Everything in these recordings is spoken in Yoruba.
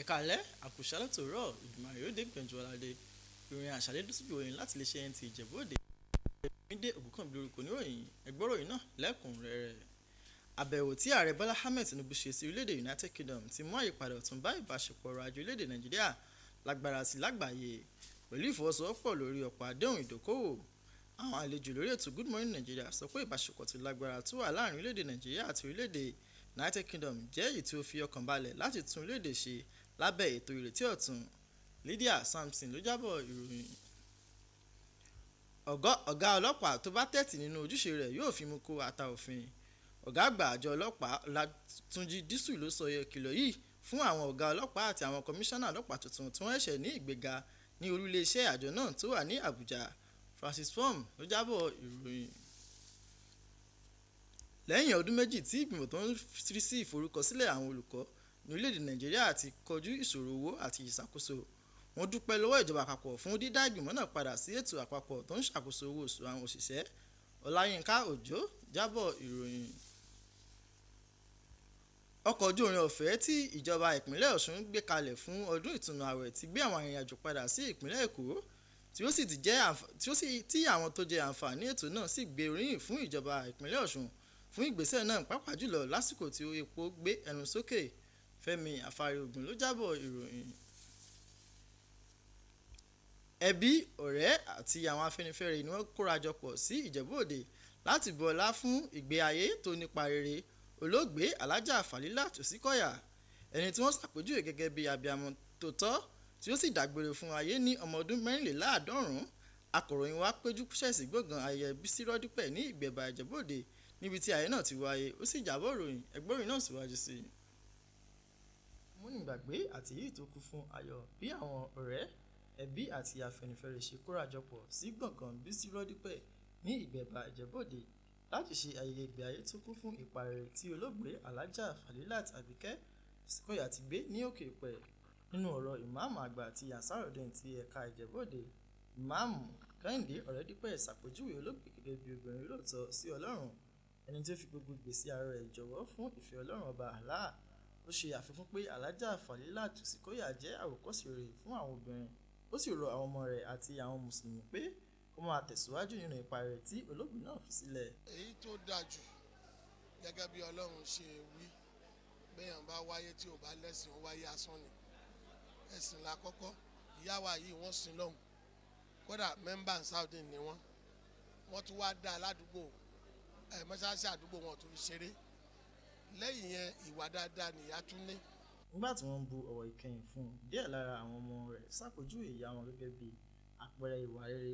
Ẹ̀kaalẹ́ àkùṣálẹ̀ tòórọ̀ ìgbìmọ̀ àyọ̀dé gbẹ̀njú ọ̀làdé ìròyìn àṣálẹ́ dúsùjú òyìn láti lè ṣe Nta Ijebu Ode Mídé Ògúnkànbí lórúkọ oníròyìn ẹgbọ́ròyìn náà lẹ́kùnrẹ́rẹ́. Àbẹ̀wò tí ààrẹ Bọ́lá Ahmed Tinubu ṣe sí orílẹ̀-èdè United Kingdom ti mú àyípadà ọ̀tun bá ìbáṣepọ̀ ọrọ̀ ajé orílẹ̀-èdè Nàìjíríà lágbára sí lágbàáyé pẹ̀lú ìfọwọ́sowọ́pọ̀ lórí ọ̀pọ̀ àdéhùn ìdókòwò. Àwọn àlejò lórí ètò Good Morning Nigeria sọ pé ìbáṣepọ̀ tó lágbára tó wà láàrin orílẹ̀-èdè Nàìjíríà àti orílẹ̀-èdè United Kingdom jẹ́ èyí tí ó fi ọkàn balẹ̀ láti tún orílẹ̀-èdè ṣe lábẹ́ ètò ìrètí ọ̀tun. Lydia Samson ló jábọ̀ ìròyìn. Ọ̀gá ọlọ́pàá tó bá tẹ́tí nínú ojúṣe rẹ̀ yóò fi mú kó ata òfin. Ọ̀gá àgbà àjọ ọlọ́pàá Ọlátúnjí Dísù ló sọ ìkìlọ̀ yìí fún àwọn ọ̀gá ọlọ́pàá àti àwọn kọmíṣánná ọlọ́pàá tuntun tí wọ́n ṣẹ̀ṣẹ̀ ní ìgbéga ní olú iléeṣẹ́ àjọ náà tó wà ní Àbújá. Francis Fom ló jábọ̀ ìròyìn. Lẹ́yìn ọdún méjì tí ìgbìmọ̀ tó ń rí sí ìforúkọsílẹ̀ àwọn olùkọ́ ní orílẹ̀-èdè Nàìjíríà ti kojú ìṣòro owó àti ìṣàkóso, wọ́n dúpẹ́ lọ́wọ́ ìjọba àpapọ̀ fún dídá ìgbìmọ̀ náà padà sí ètò àpapọ̀ tó ń ṣàkóso owó oṣù àwọn òṣìṣẹ́. Ọláyínká Òjó jábọ̀ ìròyìn. Ọkọ̀ ojú irin ọ̀fẹ́ tí ìjọba ìpínlẹ̀ Ọ̀ṣun gbé kalẹ̀ fún ọdún ìtúnu ààwẹ̀ ti gbé àwọn arìnrìn-àjò padà sí ìpínlẹ̀ Èkó tí àwọn tó jẹ àǹfààní ètò náà sì gbé oríyìn fún ìjọba ìpínlẹ̀ Ọ̀ṣun fún ìgbésẹ̀ náà pàápàá jùlọ lásìkò tí epo gbé ẹnu sókè. Fẹ́mi Àfàrí-Ògùn ló jábọ̀ ìròyìn. Ẹbí, ọ̀rẹ́ àti àwọn Afẹ́nifẹ́re ni wọ́n kóra jọ pọ̀ sí Ìjẹ̀bú Òde láti bu ọlá fún ìgbé ayé tó nípa rere olóògbé Alhaja Falilat Osikoya, ẹni tí wọ́n ṣàpèjúwe gẹ́gẹ́ bí abiyamọ tó tọ́ tí ó sì dágbére fún ayé ní ọmọ ọdún 94. Akọ̀ròyìn wa péjú ṣẹ̀sì gbọ̀ngàn ayẹyẹ Bísí Rọ́dúpẹ̀ ní Ìgbẹ̀bà Ìjẹ̀bú Òde níbi tí ayẹyẹ náà ti wáyé, ó sì jábọ̀ ìròyìn ẹgbọ́ròyìn náà síwájú sí i. Múnigbàgbé àti èyí tó kún fún ayọ̀ bí àwọn ọ̀rẹ́, ẹbí àti Afẹ́nifẹ́re ṣe kórajọpọ̀ sí gbọ̀ngàn Bísí Rọ́dúpẹ̀ ní Ìgbẹ̀bà Ìjẹ̀bú Òde láti ṣe ayẹyẹ ìgbé ayé tó kún fún ipa rere tí olóògbé Alhaja Falilat Abike Osikoya ti gbé ní òkè ìpẹ́. Nínú ọ̀rọ̀ ìmáàmù àgbà àti Ansarudeen ti ẹ̀ka Ìjẹ̀bú Òde, ìmáàmù Kẹ́hìndé Ọ̀rẹ́dípẹ̀ ṣàpèjúwe olóògbé gẹ́gẹ́ bí obìnrin olóòótọ́ sí Ọlọ́run, ẹni tí ó fi gbogbo ìgbésí ara rẹ̀ jọ̀wọ́ fún ìfẹ́ Ọlọ́run Ọba Allah. Ó ṣe àfikún pé Alhaja Falilat Osikoya jẹ́ àwòkọ́ṣe rere fún àwọn obìnrin. Ó sì rọ àwọn ọmọ rẹ̀ àti àwọn mùsùlùmí pé kó máa tẹ̀síwájú nínú ipa rẹ̀ tí olóògbé náà fi sílẹ̀. Èyí tó dáa jù gẹ́gẹ́ bí Ọlọ́run ṣe wí, béèyàn bá wáyé tí ò bá lẹ́sìn ó wáyé asán ni. Ẹ̀sìn la kọ́kọ́, ìyá wa yìí wọ́n sin lọ́hùn, kódà mẹ́mbà Saudi ni wọ́n tún wá dá aládùúgbò mọ́ṣáláṣí àdúgbò wọn tó fi ṣeré. Lẹ́yìn yẹn ìwà dáadáa nìyá tún ní. Nígbà tí wọ́n bu ọ̀wọ̀ ìkẹyìn fún un, díẹ̀ lára àwọn ọmọ rẹ̀ ṣàpèjúwe ìyá wọn gẹ́gẹ́ bí àpẹẹrẹ ìwà rere.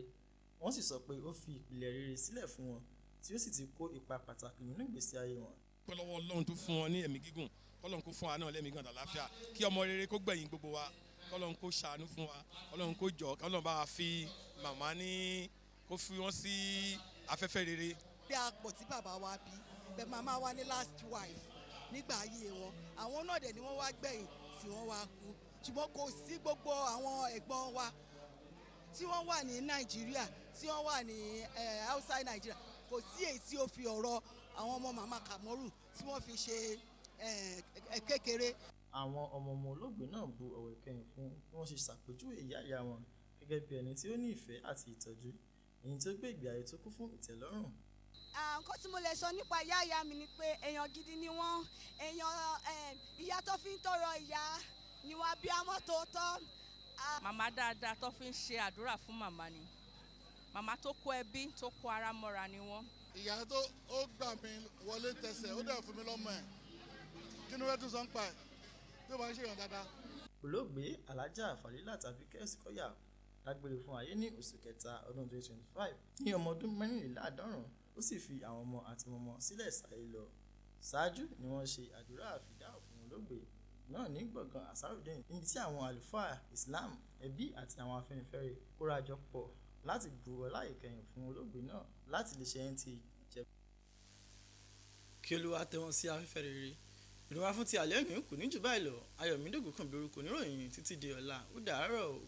Wọ́n sì sọ pé ó fi ìpìlẹ̀ rere sílẹ̀ fún wọn tí ó sì ti kó ipa pàtàkì nínú ìgbésí ayé wọn. Pẹ́ lọ́wọ́ Ọlọ́run tó fún wọn ní ẹ̀mí gígùn, k'Ọlọ́run kó fún wa náà lẹ́mìí gígùn àlàáfíà, kí ọmọ rere kó gbẹ̀yìn gbogbo wa, k'Ọlọ́run kó ṣàánú fún wa, Ọlọ́run kó jọ, k'Ọlọ́run bá wa fi màmá kó fi wọ́n sí afẹ́fẹ́ rere. Bí àpò tí bàbá wa bí, bẹ́ẹ̀ màmá wa ní last wife nígbà ayé wọn, àwọn náà dẹ̀ ni wọ́n wá gbẹ̀yìn tí wọ́n wá kú. Ṣùgbọ́n kò sí gbogbo àwọn ẹ̀gbọ́n wa tí wọ́n wà ní Nàìjíríà, tí wọ́n wà ní outside Nàìjíríà, kò sí èyí tí ó fi ọ̀rọ̀ àwọn ọmọ màmá Kamoru tí wọ́n fi ṣe kékeré. Àwọn ọmọ olóògbé náà bu ọ̀wọ̀ ìkẹyìn fún bí wọ́n ṣe ṣàpèjúwe ìyá wọn gẹ́gẹ́ bí ẹni tí ó ní ìfẹ́ àti ìtọ́jú, èyí tó gbé ìgbé ayé tó kún fún ìtẹ́lọ́rùn. Nǹkan tí mo lè sọ nípa ìyá mi ni pé èèyàn gidi ni wọ́n, ìyá tó fi ń tọrọ ìyá ni wọ́n bí àmọ́ tòótọ́. Màmá dáadáa tó fi ń ṣe àdúrà fún màmá ni, màmá tó kó ẹbí tó kó ara mọ́ra ni wọ́n. Ìyá tó ó gbà mí wọlé tẹsẹ̀ ó dẹ̀ fún mi lọ́mọ ẹ̀, kí ni wọ́n tún sọ ń pa ẹ̀ tí ó bá ń ṣèyàn dáadáa. Olóògbé Alhaja Falilat Abike Osikoya dágbére fún ayé ní oṣù kẹta ọdún 2025 ní ọmọ ọdún 94. Ó sì fi àwọn ọmọ àti ọmọ sílẹ̀ sáyé lọ. Ṣáájú ni wọ́n ṣe àdúrà fìdáù fún olóògbé náà ní gbọ̀ngàn Ansarudeen, níbi tí àwọn àlùfáà Islam, ẹbí àti àwọn Afẹ́nifẹ́re kóra jọ pọ̀ láti bu ọlá ìkẹyìn fún olóògbé náà láti lè ṣe Nta Ijebu. Kí Olúwa tẹ́ wọn sí afẹ́fẹ́ rere. Ìròyìn wa fún ti àlẹ́ òní kò ní jù báyìí lọ. Ayọ̀mídé Ògúnkànbí lórúkọ oníròyìn títí di ọ̀la. Ó dàárọ̀ o.